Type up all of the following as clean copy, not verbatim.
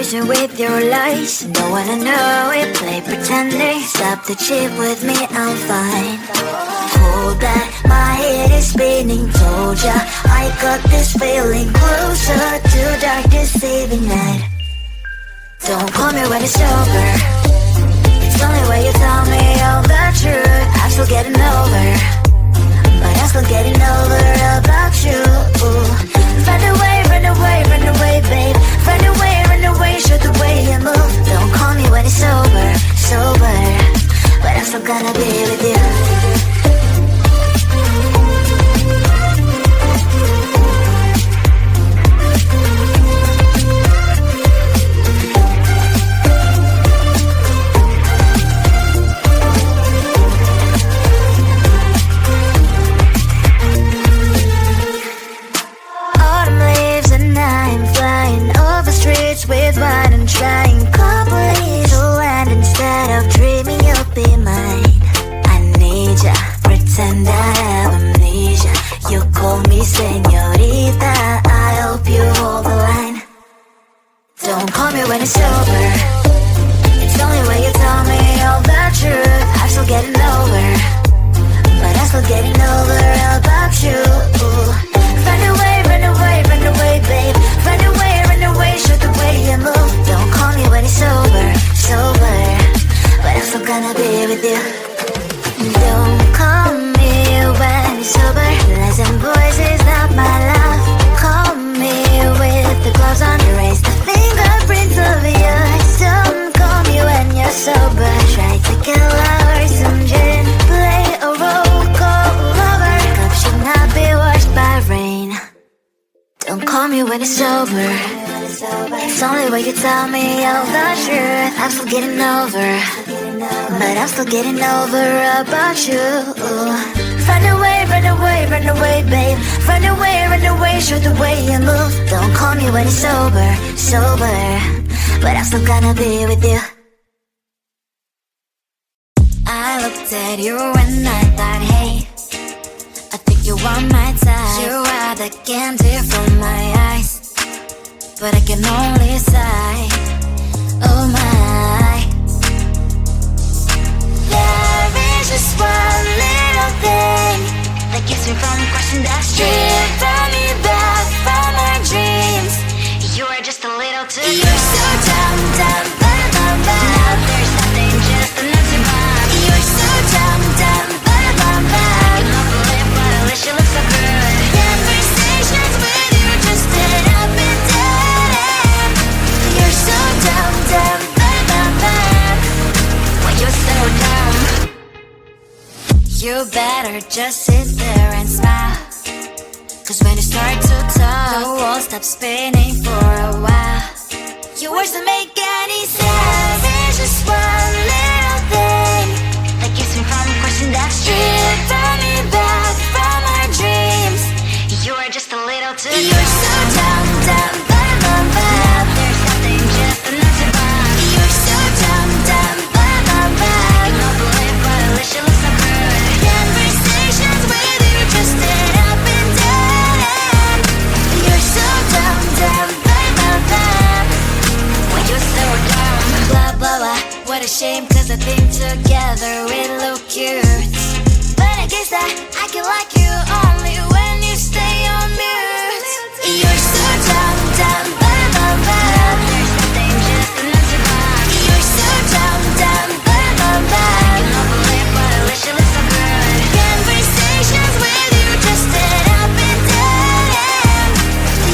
poison with your lies. Don't wanna know it, play pretending. Stop the chip with me, I'm fine. Hold back, my head is spinning. Told ya, I got this feeling. Closer to dark deceiving night. Don't call me when it's over. It's the only way you tell me all the truth. I'm still getting over, but I'm still getting over about you. Run away, run away, run away, babe. Run away, show the way you move. Don't call me when it's sober, but I'm still gonna be with you. With wine and trying company to land instead of dreaming you'll be mine. I need ya, pretend I have amnesia. You call me señorita, I hope you hold the line. Don't call me when it's over. It's the only way you tell me all the truth. I'm still getting over, but I'm still getting over about you. Run away, run away, run away, babe. Run away, show the way you move. Don't call me when it's sober, but I'm still gonna be with you. Don't call me when it's sober. Lies and voices, not my love. Call me with the gloves on. Erase the fingerprints of yours. Don't call me when you're sober. Try to kill hours, some gin. Play a role called lover. Cup should not be washed by rain. Don't call me when it's over. It's only way you tell me all the truth. I'm still getting over, but I'm still getting over about you. Run away, run away, run away, babe. Run away, show the way you move. Don't call me when it's sober, but I'm still gonna be with you. I looked at you and I thought, hey, I think you are my type. You are the candy from my eyes, but I can only sigh, oh my. There is just one little thing that keeps me from crossing that street. Drive me back from my dreams. You are just a little too good. You're so dumb, dumb, bum, bum, bum. Now there's nothing, just enough to bomb. You're so dumb, dumb, bum, bum, bum. I cannot believe what I wish you look so good. Conversations with you just end up in dead. You're so dumb, dumb, bum, bum, bum. Why you're so dumb? You better just sit there and smile, 'cause when you start to talk, the world stops spinning for a while. Your words don't make any sense. There's just one little thing that keeps me from crossing that street. Draw me back from our dreams. You are just a little too good. You're so dumb, dumb, bum, bum, bum. There's nothing, just enough to bomb. You're so dumb, dumb, bum, bum, bum. I cannot believe what I wish you look so good. Conversations with you just end up in dead end. You're so dumb, dumb, bum, bum, bum. Why you're so dumb? Blah, blah, blah. What a shame, 'cause I think together we look cute. But I guess that I can like you only when you stay on mute. You're so dumb, dumb, bum, bum, bum. There's nothing, just enough to bomb. You're so dumb, dumb, bum, bum, bum. I cannot believe what I wish you look so good. Conversations with you just end up in dead end.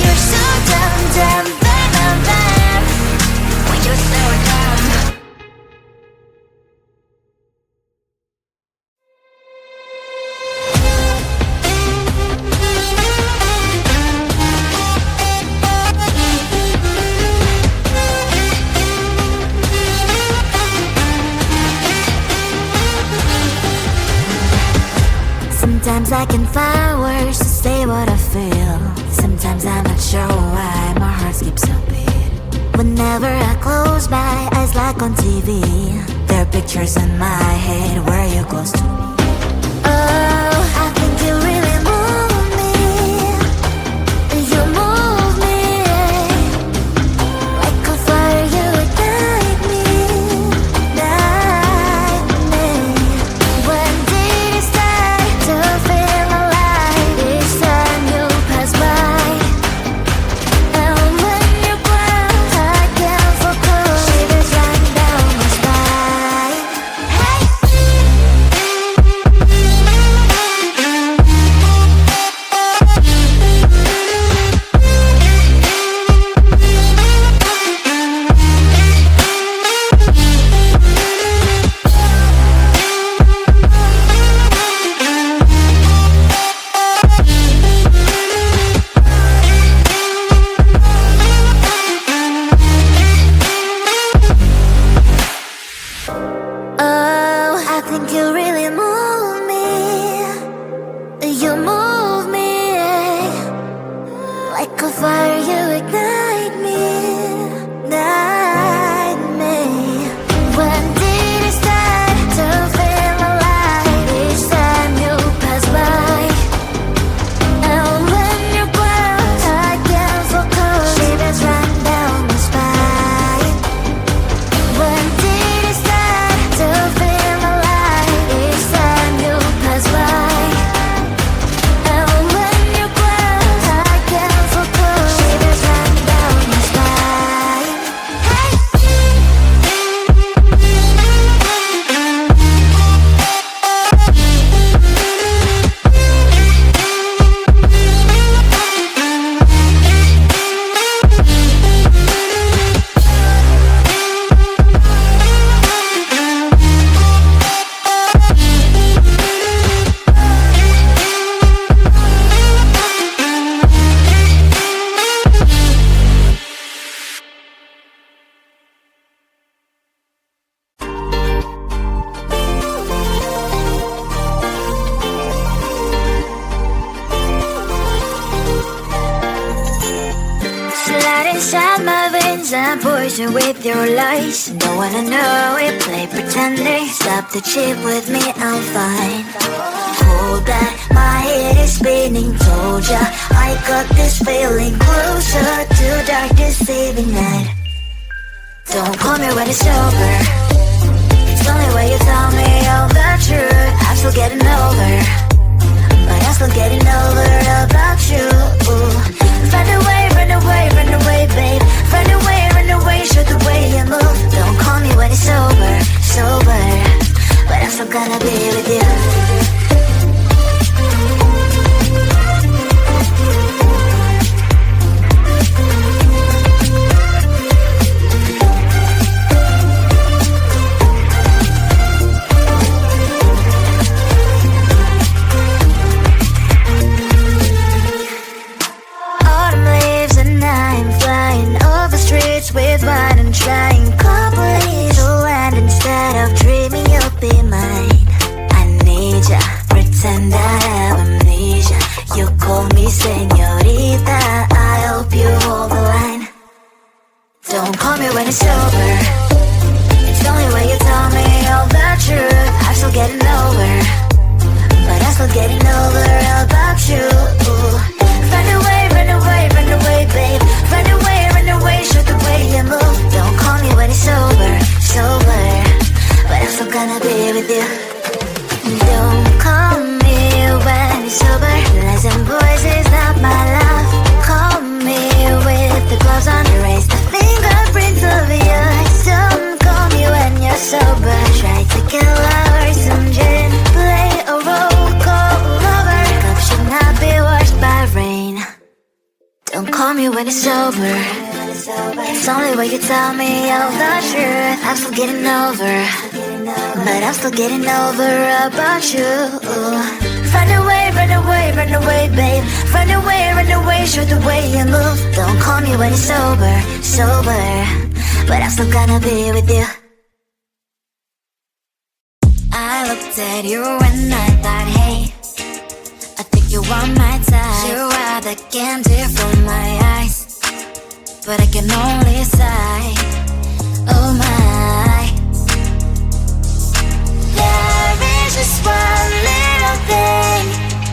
You're so dumb, dumb, bum, bum, bum. Why you're so dumb? Sometimes I can find words to say what I feel. Sometimes I'm not sure why my heart skips a beat. Whenever I close my eyes like on TV, there are pictures in my head where you close to me. Oh, I think you really move me. You move me like a fire. think you really move me. You move me, like a fire you ignite me, ignite me. When did it start to feel alive? Each time you pass by, and when you close, I can feel cold shivers run down my spine. When did it start to feel alive? Each time you pass by. Inside my veins and poison with your lies. Don't wanna know it, play pretending. Stop the chip with me, I'm fine. Hold back, my head is spinning. Told ya, I got this feeling closer to dark deceiving night. Don't call me when it's over. It's the only way you tell me all the truth. I'm still getting over, but I'm still getting over about you. Run away, run away, run away, babe. Run away, show the way you move. Don't call me when it's sober, sober, but I'm still gonna be with you. With what I'm trying, complete to land instead of dreaming you'll be mine. I need ya, pretend I have amnesia. You call me señorita, I hope you hold the line. Don't call me when it's over. It's the only way you tell me all the truth. I'm still getting over, but I'm still getting over about you. Run away, run away, run away, babe. Run away, show the way you move. Don't call me when it's sober, sober, but I'm still gonna be with you. Don't call me when it's sober. Lies and boys is not my love. Call me with the gloves on. Erase the fingerprints of yours. Don't call me when you're sober. Try to kill hours, some gin. Play a role, call lover. Cup should not be washed by rain. Don't call me when it's over. It's only way you tell me all the truth. I'm still getting over, but I'm still getting over about you. Run away, run away, run away, babe. Run away, show the way you move. Don't call me when it's sober, sober, but I'm still gonna be with you. I looked at you and I thought, hey, I think you are my type. You are the candy from my eyes, but I can only sigh, oh my. There is just one little thing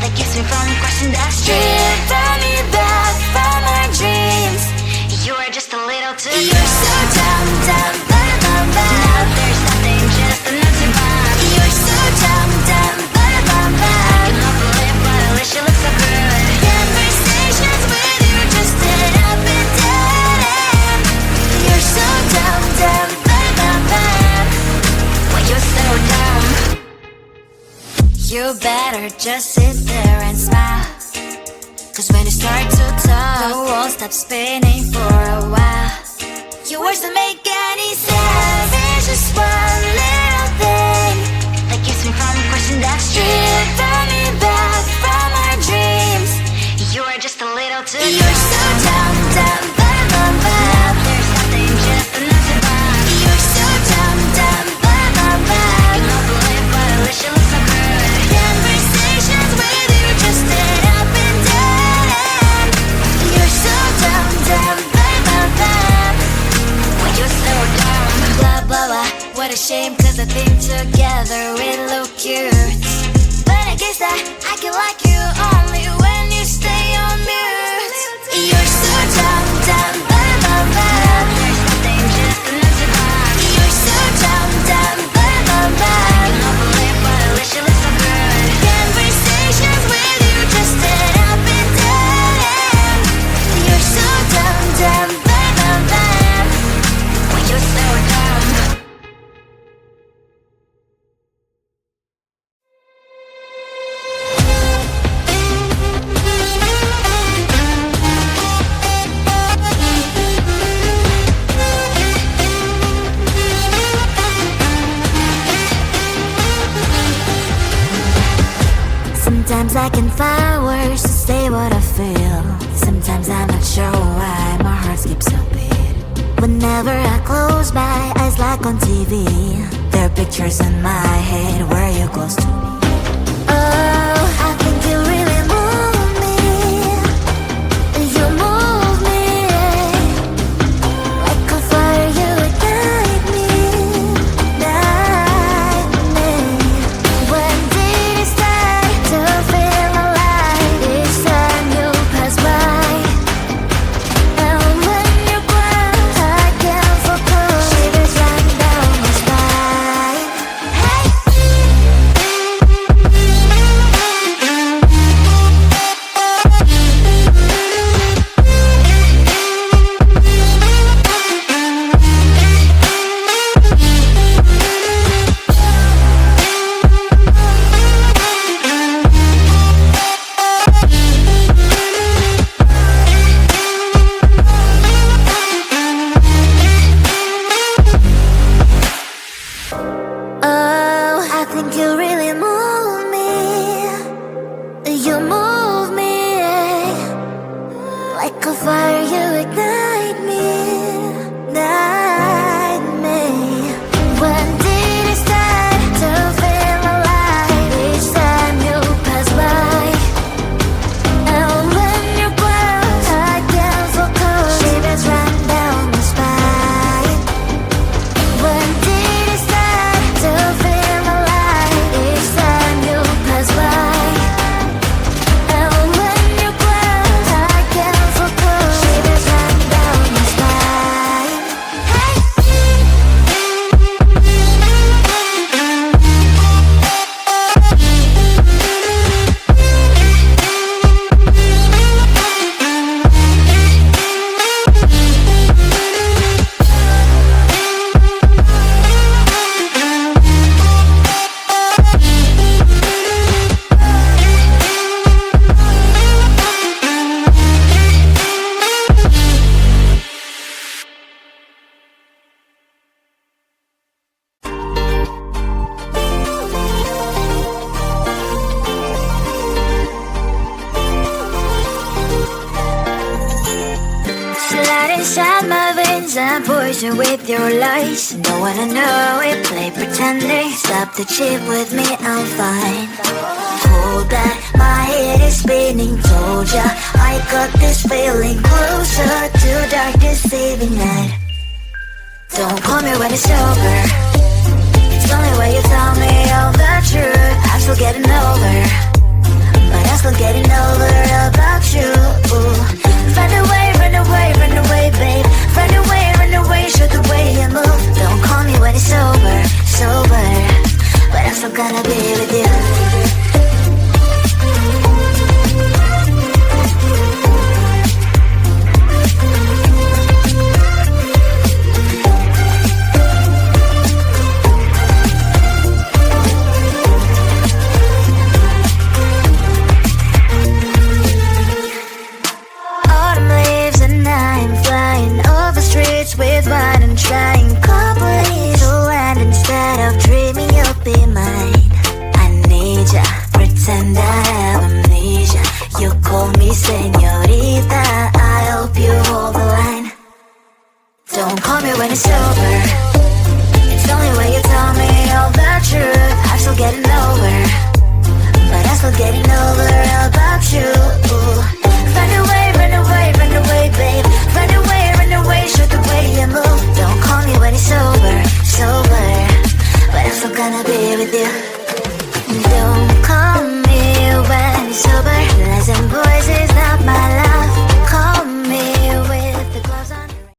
that keeps me from crossing that street. Drive me back from my dreams. You are just a little too good. You're so dumb, dumb, bum, now there's nothing just enough to buy. You're so dumb, dumb, bum, you love the lip, but I wish you look so good. Conversations with you just end up in dead end. You're so dumb, dumb, well, you're so dumb. You better just sit there and smile, 'cause when you start to talk, the world stops spinning for a while. Your words don't make any sense. There's just one little thing that keeps me from crossing that street. Draw me back from our dreams. You are just a little too good. You're so dumb, dumb, now there's nothing just enough to buy. You're so dumb, dumb, you love the lip, but what a shame, cause I think together we look cute. But I guess that I can like you only when you stay on mute. You're so dumb, dumb, blah, blah, blah. There's nothing just enough to buy. You're so dumb, dumb, blah, blah, blah. I can't believe what I wish you looked so good. Conversations with you just end up in dead end. You're so dumb, dumb, blah, blah, blah. When you're so dumb. Sometimes I can find words to say what I feel. Sometimes I'm not sure why my heart skips a beat. Whenever I close my eyes like on TV, there are pictures in my head where you're close to me. Oh, I think you really move me. You move me like a fire, you ignite me, ignite me. When did it start to feel alive? Each time you pass by, and when you cry, I can't focus. Shivers run down my spine. Hey. Oh, I think you really move me. You move me like a fire, you ignite me, ignite me. When did it start to feel alive? Each time you pass by, and when you close, I can't focus. Shivers run down my spine. When did it start to feel alive? Each time you pass by, and when you close, I can't focus. Shivers run down my spine. Hey. Slide inside my veins and poison with your lies. Don't wanna know it, play pretending. Stop the chip with me, I'm fine. Hold back, my head is spinning. Told ya, I got this feeling closer to dark deceiving night. Don't call me when it's over. It's only when you tell me all the truth. I'm still getting over, but I'm still getting over about you. Run away, run away, run away, babe. Run away, show the way you move. Don't call me when it's over, sober, but I'm still gonna be with you. Autumn leaves and I'm flying over streets with wine and trying coupling to land instead of dreaming you'll be mine. I need ya, pretend I have amnesia. You call me senor.